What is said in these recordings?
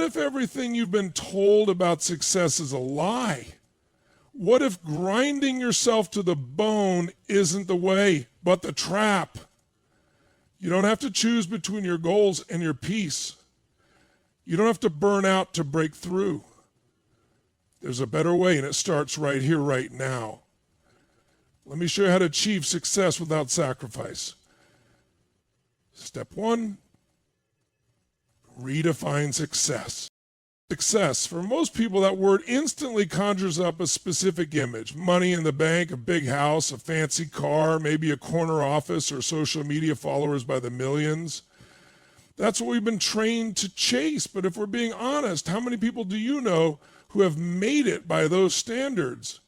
if everything you've been told about success is a lie? What if grinding yourself to the bone isn't the way, but the trap? You don't have to choose between your goals and your peace. You don't have to burn out to break through. There's a better way, and it starts right here, right now. Let me show you how to achieve success without sacrifice. Step 1, redefine success. Success. For most people, that word instantly conjures up a specific image. Money in the bank, a big house, a fancy car, maybe a corner office or social media followers by the millions. That's what we've been trained to chase. But if we're being honest, how many people do you know who have made it by those standards,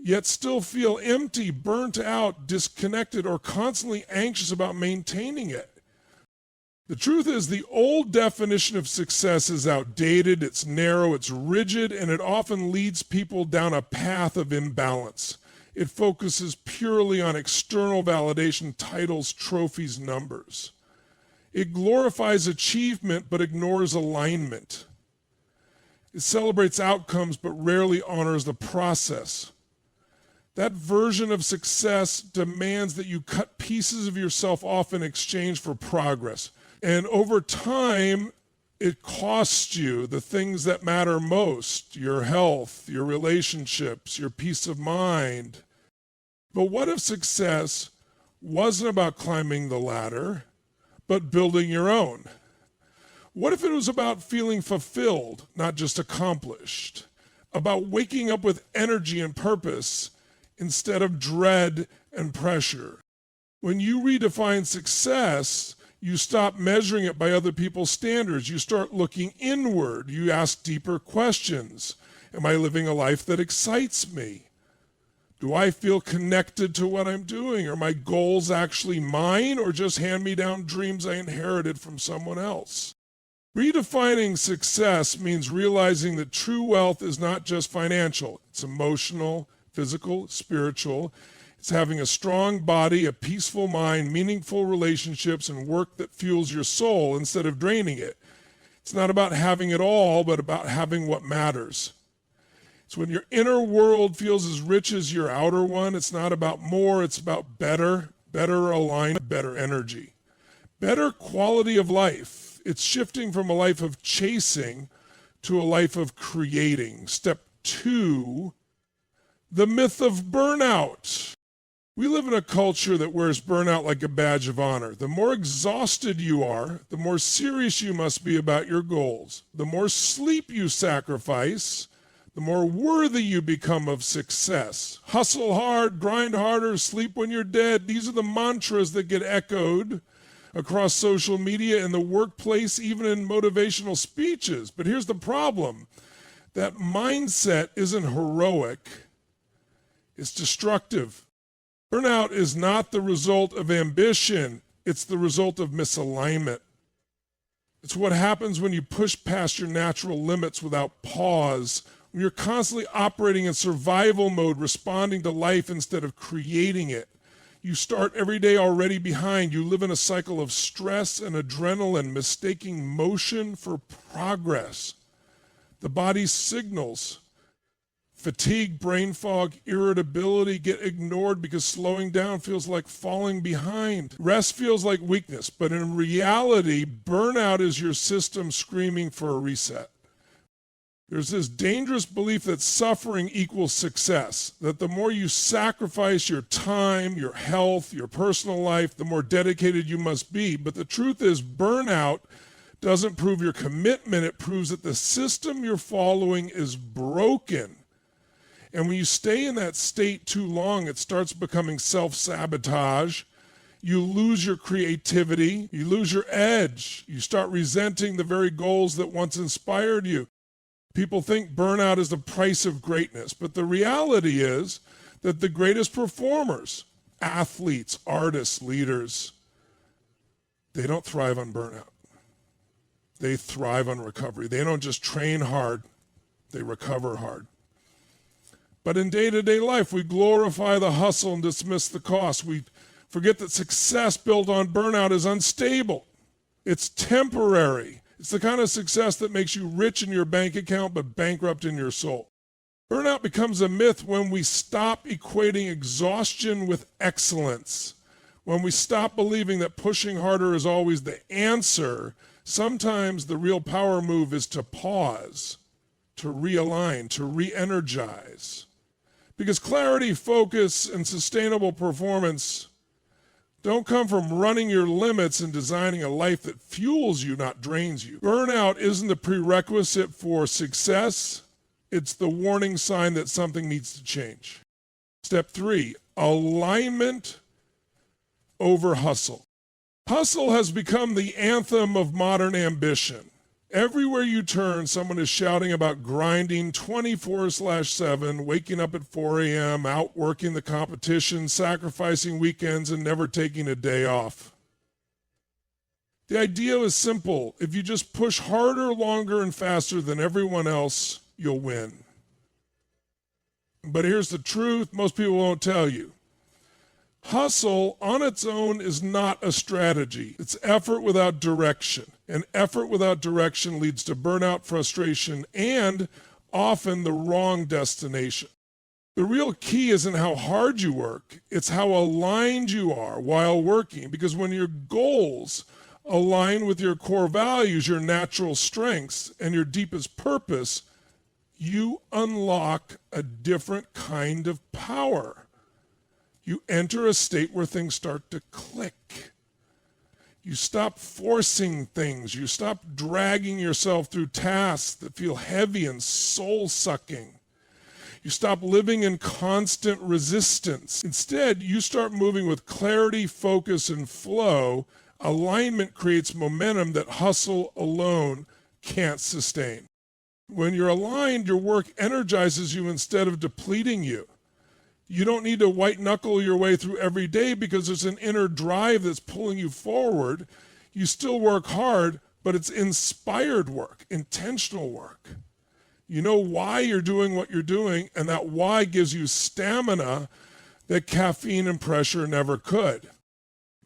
yet still feel empty, burnt out, disconnected, or constantly anxious about maintaining it? The truth is, the old definition of success is outdated, it's narrow, it's rigid, and it often leads people down a path of imbalance. It focuses purely on external validation, titles, trophies, numbers. It glorifies achievement but ignores alignment. It celebrates outcomes but rarely honors the process. That version of success demands that you cut pieces of yourself off in exchange for progress. And over time, it costs you the things that matter most: your health, your relationships, your peace of mind. But what if success wasn't about climbing the ladder, but building your own? What if it was about feeling fulfilled, not just accomplished? About waking up with energy and purpose instead of dread and pressure? When you redefine success, you stop measuring it by other people's standards. You start looking inward. You ask deeper questions. Am I living a life that excites me? Do I feel connected to what I'm doing? Are my goals actually mine, or just hand-me-down dreams I inherited from someone else? Redefining success means realizing that true wealth is not just financial. It's emotional, physical, spiritual. It's having a strong body, a peaceful mind, meaningful relationships, and work that fuels your soul instead of draining it. It's not about having it all, but about having what matters. It's when your inner world feels as rich as your outer one. It's not about more, it's about better alignment, better energy, better quality of life. It's shifting from a life of chasing to a life of creating. Step 2, the myth of burnout. We live in a culture that wears burnout like a badge of honor. The more exhausted you are, the more serious you must be about your goals. The more sleep you sacrifice, the more worthy you become of success. Hustle hard, grind harder, sleep when you're dead. These are the mantras that get echoed across social media, in the workplace, even in motivational speeches. But here's the problem. That mindset isn't heroic. It's destructive. Burnout is not the result of ambition. It's the result of misalignment. It's what happens when you push past your natural limits without pause, when you're constantly operating in survival mode, responding to life instead of creating it. You start every day already behind. You live in a cycle of stress and adrenaline, mistaking motion for progress. The body's signals, fatigue, brain fog, irritability, get ignored because slowing down feels like falling behind. Rest feels like weakness, but in reality, burnout is your system screaming for a reset. There's this dangerous belief that suffering equals success, that the more you sacrifice your time, your health, your personal life, the more dedicated you must be. But the truth is, burnout doesn't prove your commitment. It proves that the system you're following is broken. And when you stay in that state too long, it starts becoming self-sabotage. You lose your creativity. You lose your edge. You start resenting the very goals that once inspired you. People think burnout is the price of greatness, but the reality is that the greatest performers, athletes, artists, leaders, they don't thrive on burnout. They thrive on recovery. They don't just train hard, they recover hard. But in day-to-day life, we glorify the hustle and dismiss the cost. We forget that success built on burnout is unstable. It's temporary. It's the kind of success that makes you rich in your bank account but bankrupt in your soul. Burnout becomes a myth when we stop equating exhaustion with excellence. When we stop believing that pushing harder is always the answer. Sometimes the real power move is to pause, to realign, to re-energize. Because clarity, focus, and sustainable performance don't come from running your limits and designing a life that fuels you, not drains you. Burnout isn't the prerequisite for success. It's the warning sign that something needs to change. Step 3, alignment over hustle. Hustle has become the anthem of modern ambition. Everywhere you turn, someone is shouting about grinding 24/7, waking up at 4 a.m., outworking the competition, sacrificing weekends, and never taking a day off. The idea is simple. If you just push harder, longer, and faster than everyone else, you'll win. But here's the truth most people won't tell you. Hustle on its own is not a strategy. It's effort without direction. And effort without direction leads to burnout, frustration, and often the wrong destination. The real key isn't how hard you work. It's how aligned you are while working. Because when your goals align with your core values, your natural strengths, and your deepest purpose, you unlock a different kind of power. You enter a state where things start to click. You stop forcing things. You stop dragging yourself through tasks that feel heavy and soul-sucking. You stop living in constant resistance. Instead, you start moving with clarity, focus, and flow. Alignment creates momentum that hustle alone can't sustain. When you're aligned, your work energizes you instead of depleting you. You don't need to white knuckle your way through every day because there's an inner drive that's pulling you forward. You still work hard, but it's inspired work, intentional work. You know why you're doing what you're doing, and that why gives you stamina that caffeine and pressure never could.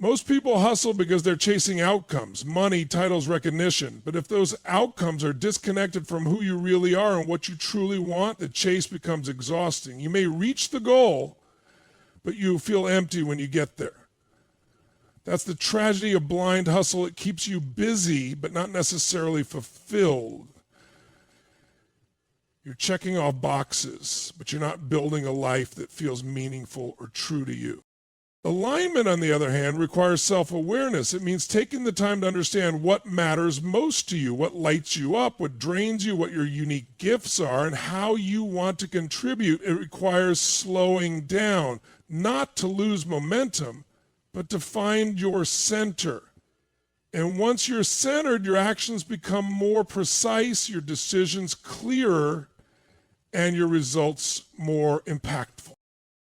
Most people hustle because they're chasing outcomes, money, titles, recognition. But if those outcomes are disconnected from who you really are and what you truly want, the chase becomes exhausting. You may reach the goal, but you feel empty when you get there. That's the tragedy of blind hustle. It keeps you busy, but not necessarily fulfilled. You're checking off boxes, but you're not building a life that feels meaningful or true to you. Alignment, on the other hand, requires self-awareness. It means taking the time to understand what matters most to you, what lights you up, what drains you, what your unique gifts are, and how you want to contribute. It requires slowing down, not to lose momentum, but to find your center. And once you're centered, your actions become more precise, your decisions clearer, and your results more impactful.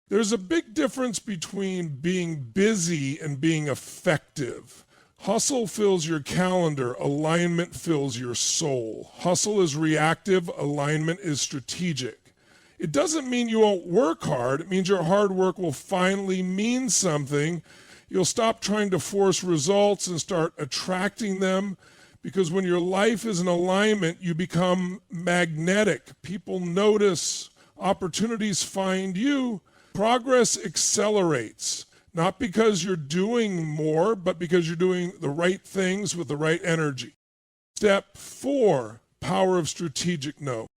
There's a big difference between being busy and being effective. Hustle fills your calendar, alignment fills your soul. Hustle is reactive, alignment is strategic. It doesn't mean you won't work hard. It means your hard work will finally mean something. You'll stop trying to force results and start attracting them, because when your life is in alignment, you become magnetic. People notice, opportunities find you. Progress accelerates, not because you're doing more, but because you're doing the right things with the right energy. Step 4, power of strategicno.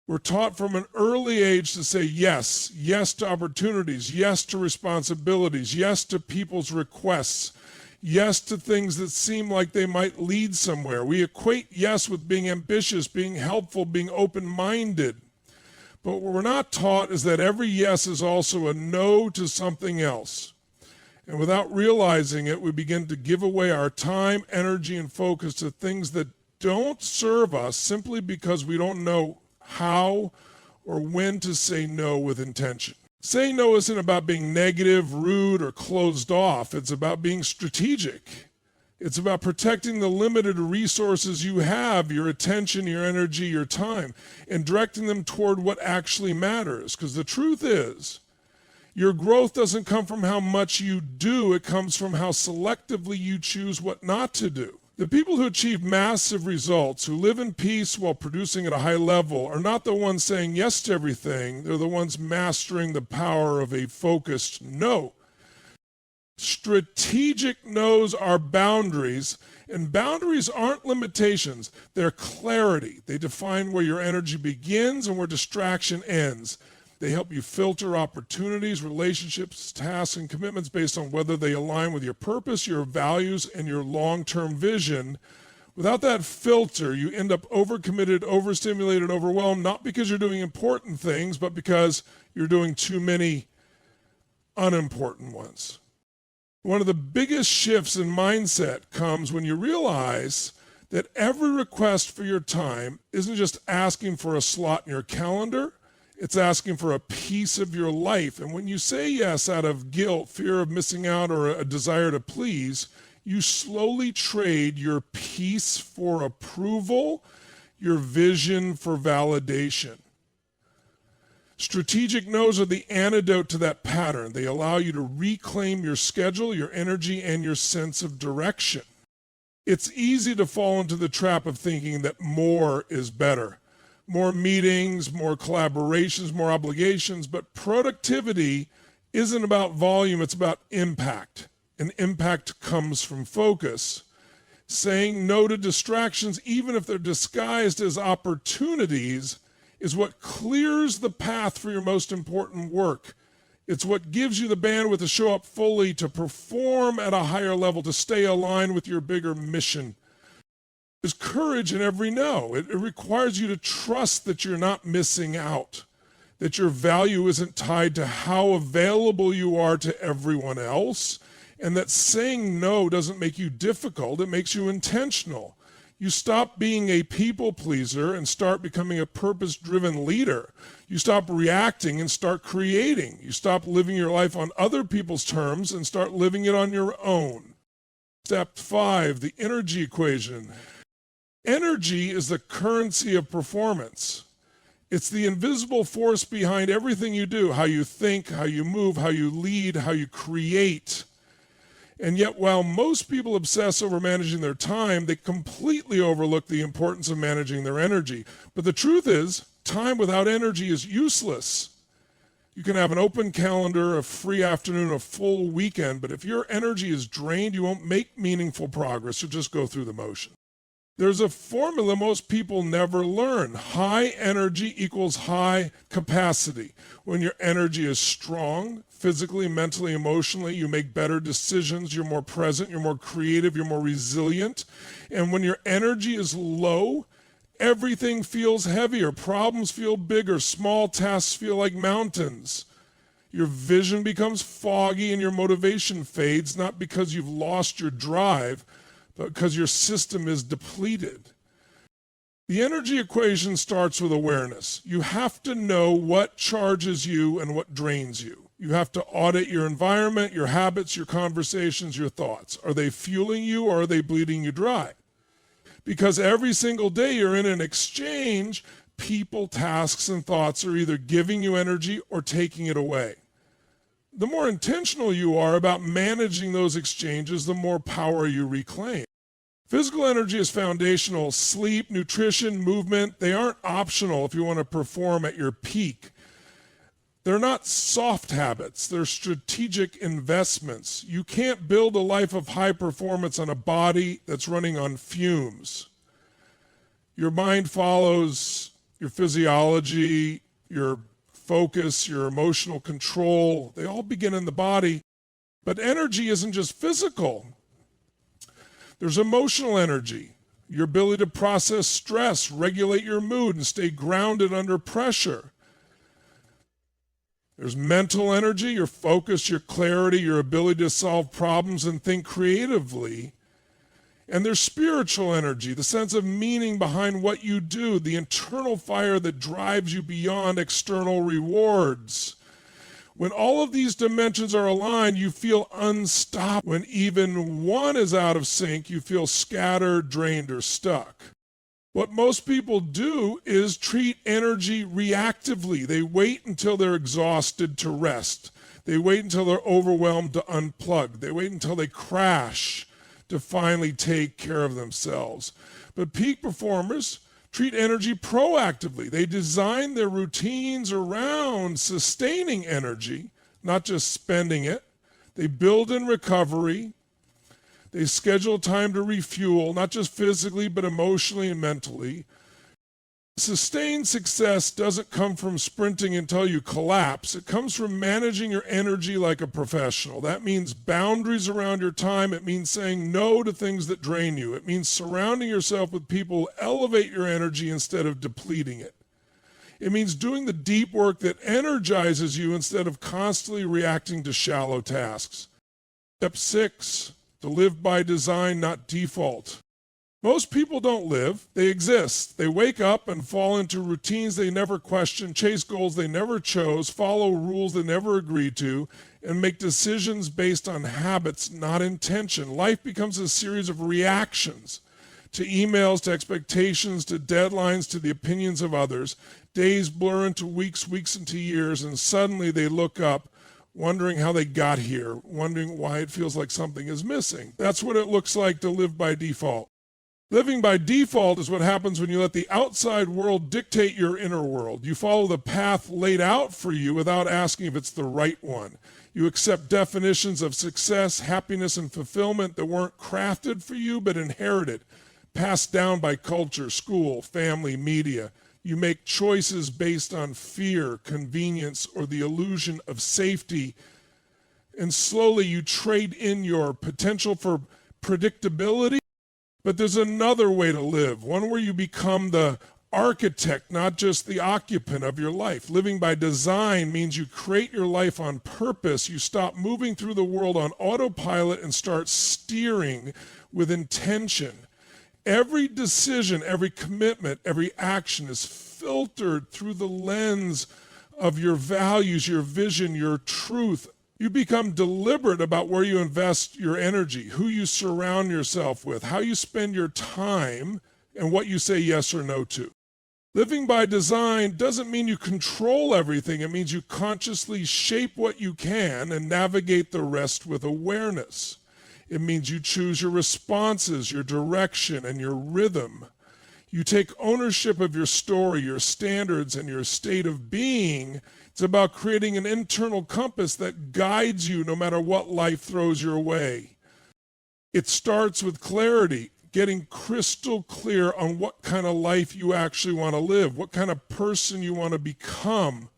We're taught from an early age to say yes, yes to opportunities, yes to responsibilities, yes to people's requests, yes to things that seem like they might lead somewhere. We equate yes with being ambitious, being helpful, being open-minded. But what we're not taught is that every yes is also a no to something else. And without realizing it, we begin to give away our time, energy, and focus to things that don't serve us simply because we don't know how or when to say no with intention. Saying no isn't about being negative, rude, or closed off. It's about being strategic. It's about protecting the limited resources you have, your attention, your energy, your time, and directing them toward what actually matters. Because the truth is, your growth doesn't come from how much you do. It comes from how selectively you choose what not to do. The people who achieve massive results, who live in peace while producing at a high level, are not the ones saying yes to everything. They're the ones mastering the power of a focused no. Strategic no's are boundaries, and boundaries aren't limitations. They're clarity. They define where your energy begins and where distraction ends. They help you filter opportunities, relationships, tasks, and commitments based on whether they align with your purpose, your values, and your long-term vision. Without that filter, you end up overcommitted, overstimulated, overwhelmed, not because you're doing important things, but because you're doing too many unimportant ones. One of the biggest shifts in mindset comes when you realize that every request for your time isn't just asking for a slot in your calendar. It's asking for a piece of your life. And when you say yes out of guilt, fear of missing out, or a desire to please, you slowly trade your peace for approval, your vision for validation. Strategic no's are the antidote to that pattern. They allow you to reclaim your schedule, your energy, and your sense of direction. It's easy to fall into the trap of thinking that more is better. More meetings, more collaborations, more obligations, but productivity isn't about volume, it's about impact. And impact comes from focus. Saying no to distractions, even if they're disguised as opportunities, is what clears the path for your most important work. It's what gives you the bandwidth to show up fully, to perform at a higher level, to stay aligned with your bigger mission. There's courage in every no. It requires you to trust that you're not missing out, that your value isn't tied to how available you are to everyone else, and that saying no doesn't make you difficult, it makes you intentional. You stop being a people pleaser and start becoming a purpose-driven leader. You stop reacting and start creating. You stop living your life on other people's terms and start living it on your own. Step 5, the energy equation. Energy is the currency of performance. It's the invisible force behind everything you do, how you think, how you move, how you lead, how you create. And yet, while most people obsess over managing their time, they completely overlook the importance of managing their energy. But the truth is, time without energy is useless. You can have an open calendar, a free afternoon, a full weekend, but if your energy is drained, you won't make meaningful progress. You'll just go through the motion. There's a formula most people never learn. High energy equals high capacity. When your energy is strong, physically, mentally, emotionally, you make better decisions, you're more present, you're more creative, you're more resilient. And when your energy is low, everything feels heavier, problems feel bigger, small tasks feel like mountains. Your vision becomes foggy and your motivation fades, not because you've lost your drive, but because your system is depleted. The energy equation starts with awareness. You have to know what charges you and what drains you. You have to audit your environment, your habits, your conversations, your thoughts. Are they fueling you or are they bleeding you dry? Because every single day you're in an exchange, people, tasks, and thoughts are either giving you energy or taking it away. The more intentional you are about managing those exchanges, the more power you reclaim. Physical energy is foundational. Sleep, nutrition, movement, they aren't optional if you want to perform at your peak. They're not soft habits, they're strategic investments. You can't build a life of high performance on a body that's running on fumes. Your mind follows your physiology, your focus, your emotional control. They all begin in the body. But energy isn't just physical. There's emotional energy, your ability to process stress, regulate your mood, and stay grounded under pressure. There's mental energy, your focus, your clarity, your ability to solve problems and think creatively. And there's spiritual energy, the sense of meaning behind what you do, the internal fire that drives you beyond external rewards. When all of these dimensions are aligned, you feel unstoppable. When even one is out of sync, you feel scattered, drained, or stuck. What most people do is treat energy reactively. They wait until they're exhausted to rest. They wait until they're overwhelmed to unplug. They wait until they crash to finally take care of themselves. But peak performers treat energy proactively. They design their routines around sustaining energy, not just spending it. They build in recovery. They schedule time to refuel, not just physically, but emotionally and mentally. Sustained success doesn't come from sprinting until you collapse. It comes from managing your energy like a professional. That means boundaries around your time. It means saying no to things that drain you. It means surrounding yourself with people who elevate your energy instead of depleting it. It means doing the deep work that energizes you instead of constantly reacting to shallow tasks. Step 6, to live by design, not default. Most people don't live, they exist. They wake up and fall into routines they never question, chase goals they never chose, follow rules they never agreed to, and make decisions based on habits, not intention. Life becomes a series of reactions to emails, to expectations, to deadlines, to the opinions of others. Days blur into weeks, weeks into years, and suddenly they look up, wondering how they got here, wondering why it feels like something is missing. That's what it looks like to live by default. Living by default is what happens when you let the outside world dictate your inner world. You follow the path laid out for you without asking if it's the right one. You accept definitions of success, happiness, and fulfillment that weren't crafted for you but inherited, passed down by culture, school, family, media. You make choices based on fear, convenience, or the illusion of safety. And slowly you trade in your potential for predictability. But there's another way to live, one where you become the architect, not just the occupant of your life. Living by design means you create your life on purpose. You stop moving through the world on autopilot and start steering with intention. Every decision, every commitment, every action is filtered through the lens of your values, your vision, your truth. You become deliberate about where you invest your energy, who you surround yourself with, how you spend your time, and what you say yes or no to. Living by design doesn't mean you control everything. It means you consciously shape what you can and navigate the rest with awareness. It means you choose your responses, your direction, and your rhythm. You take ownership of your story, your standards, and your state of being. It's about creating an internal compass that guides you no matter what life throws your way. It starts with clarity, getting crystal clear on what kind of life you actually want to live, what kind of person you want to become,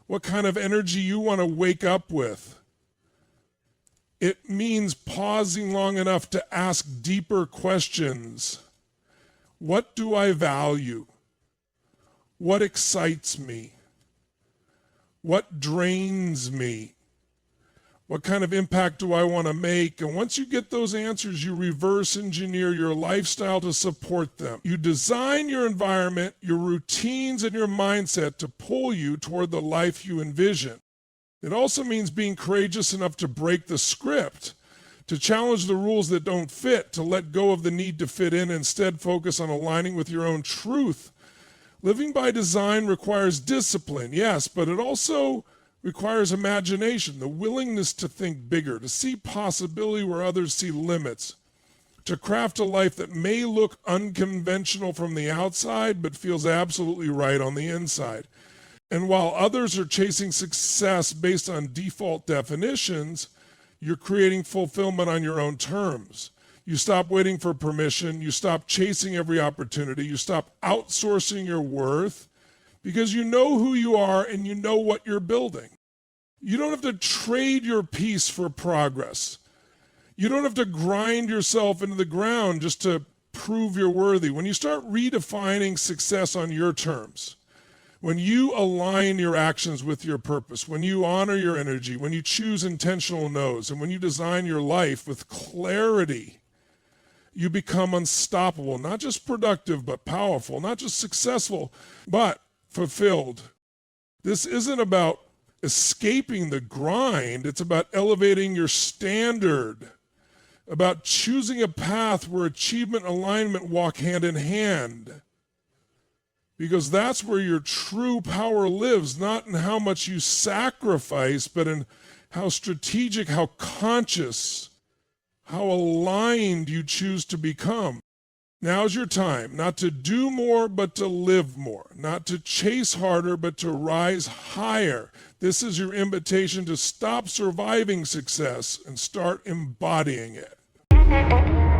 what kind of energy you want to wake up with. It means pausing long enough to ask deeper questions. What do I value? What excites me? What drains me? What kind of impact do I want to make? And once you get those answers, you reverse engineer your lifestyle to support them. You design your environment, your routines, and your mindset to pull you toward the life you envision. It also means being courageous enough to break the script, to challenge the rules that don't fit, to let go of the need to fit in, instead focus on aligning with your own truth. Living by design requires discipline, yes, but it also requires imagination, the willingness to think bigger, to see possibility where others see limits, to craft a life that may look unconventional from the outside, but feels absolutely right on the inside. And while others are chasing success based on default definitions, you're creating fulfillment on your own terms. You stop waiting for permission. You stop chasing every opportunity. You stop outsourcing your worth because you know who you are and you know what you're building. You don't have to trade your peace for progress. You don't have to grind yourself into the ground just to prove you're worthy. When you start redefining success on your terms, when you align your actions with your purpose, when you honor your energy, when you choose intentional no's, and when you design your life with clarity, you become unstoppable, not just productive, but powerful, not just successful, but fulfilled. This isn't about escaping the grind. It's about elevating your standard, about choosing a path where achievement and alignment walk hand in hand. Because that's where your true power lives, not in how much you sacrifice, but in how strategic, how conscious how aligned you choose to become. Now's your time, not to do more, but to live more, not to chase harder, but to rise higher. This is your invitation to stop surviving success and start embodying it.